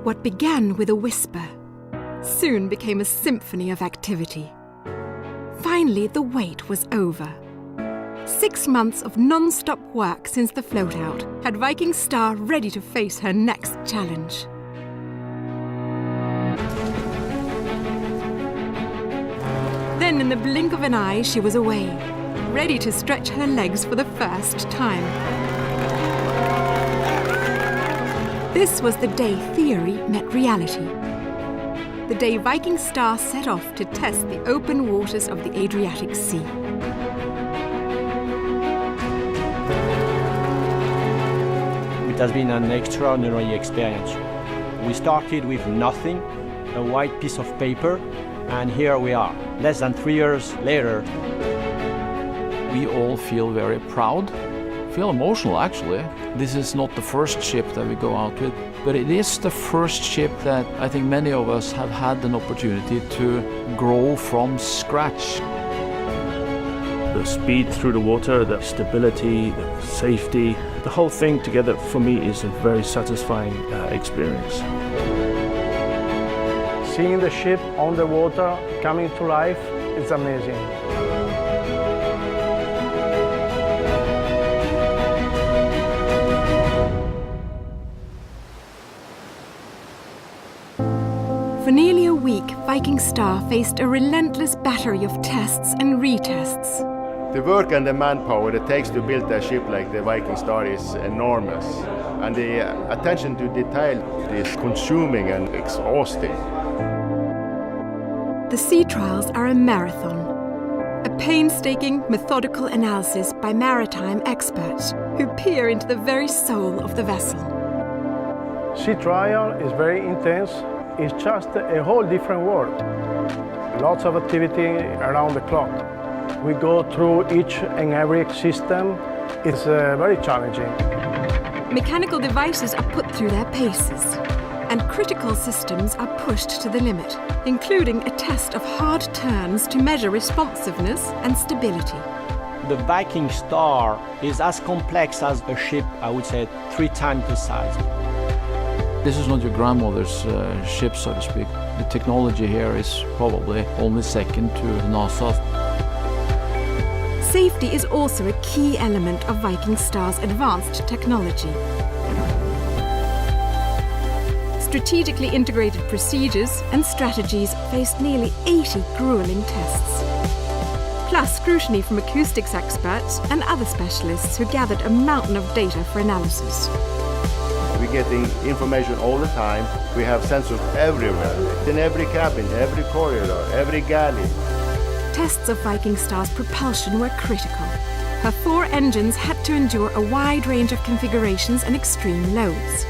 What began with a whisper soon became a symphony of activity. Finally, the wait was over. 6 months of non-stop work since the float-out had Viking Star ready to face her next challenge. Then, in the blink of an eye, she was away, ready to stretch her legs for the first time. This was the day theory met reality. The day Viking Star set off to test the open waters of the Adriatic Sea. It has been an extraordinary experience. We started with nothing, a white piece of paper, and here we are, less than 3 years later. We all feel very proud, feel emotional actually. This is not the first ship that we go out with, but it is the first ship that I think many of us have had an opportunity to grow from scratch. The speed through the water, the stability, the safety, the whole thing together for me is a very satisfying experience. Seeing the ship on the water coming to life is amazing. For nearly a week, Viking Star faced a relentless battery of tests and retests. The work and the manpower it takes to build a ship like the Viking Star is enormous. And the attention to detail is consuming and exhausting. The sea trials are a marathon, a painstaking, methodical analysis by maritime experts who peer into the very soul of the vessel. Sea trial is very intense. It's just a whole different world. Lots of activity around the clock. We go through each and every system. It's very challenging. Mechanical devices are put through their paces, and critical systems are pushed to the limit, including a test of hard turns to measure responsiveness and stability. The Viking Star is as complex as a ship, I would say, 3 times the size. This is not your grandmother's ship, so to speak. The technology here is probably only second to NASA. Safety is also a key element of Viking Star's advanced technology. Strategically integrated procedures and strategies faced nearly 80 grueling tests. Plus scrutiny from acoustics experts and other specialists who gathered a mountain of data for analysis. We're getting information all the time. We have sensors everywhere, in every cabin, every corridor, every galley. Tests of Viking Star's propulsion were critical. Her 4 engines had to endure a wide range of configurations and extreme loads.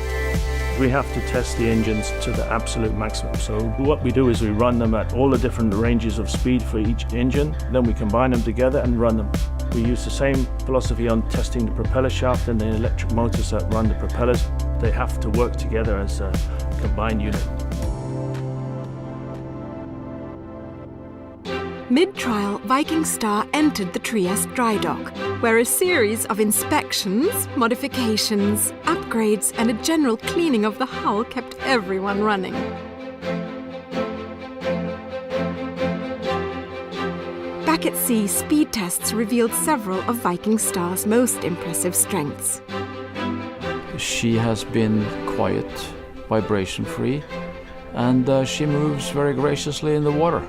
We have to test the engines to the absolute maximum. So what we do is we run them at all the different ranges of speed for each engine, then we combine them together and run them. We use the same philosophy on testing the propeller shaft and the electric motors that run the propellers. They have to work together as a combined unit. Mid-trial, Viking Star entered the Trieste dry dock, where a series of inspections, modifications, upgrades and a general cleaning of the hull kept everyone running. Back at sea, speed tests revealed several of Viking Star's most impressive strengths. She has been quiet, vibration-free, and she moves very graciously in the water.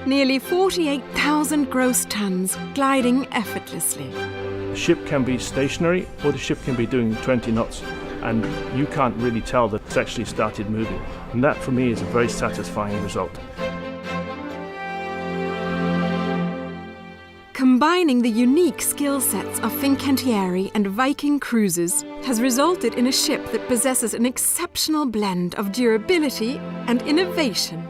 Nearly 48,000 gross tons, gliding effortlessly. The ship can be stationary or the ship can be doing 20 knots, and you can't really tell that it's actually started moving. And that for me is a very satisfying result. Combining the unique skill sets of Fincantieri and Viking cruisers has resulted in a ship that possesses an exceptional blend of durability and innovation.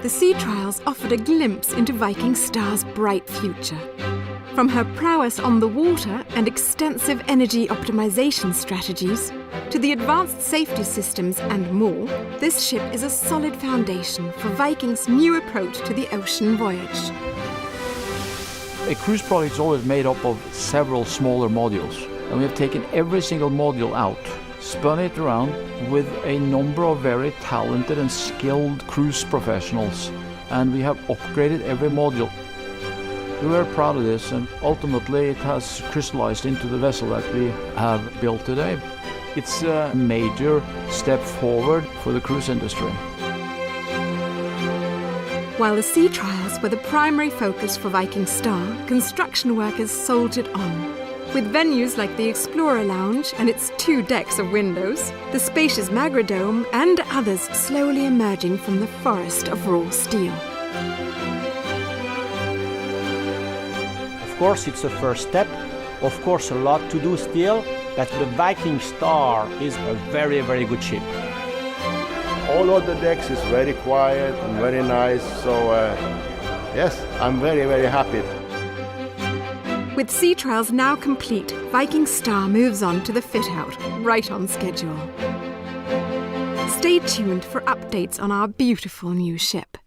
The sea trials offered a glimpse into Viking Star's bright future. From her prowess on the water and extensive energy optimization strategies, to the advanced safety systems and more, this ship is a solid foundation for Viking's new approach to the ocean voyage. A cruise project is always made up of several smaller modules, and we have taken every single module out spun it around with a number of very talented and skilled cruise professionals, and we have upgraded every module. We're very proud of this, and ultimately it has crystallized into the vessel that we have built today. It's a major step forward for the cruise industry. While the sea trials were the primary focus for Viking Star, construction workers soldiered on. With venues like the Explorer Lounge and its 2 decks of windows, the spacious Magra Dome and others slowly emerging from the forest of raw steel. Of course, it's a first step. Of course, a lot to do still, but the Viking Star is a very, very good ship. All of the decks is very quiet and very nice, so yes, I'm very, very happy. With sea trials now complete, Viking Star moves on to the fit-out, right on schedule. Stay tuned for updates on our beautiful new ship.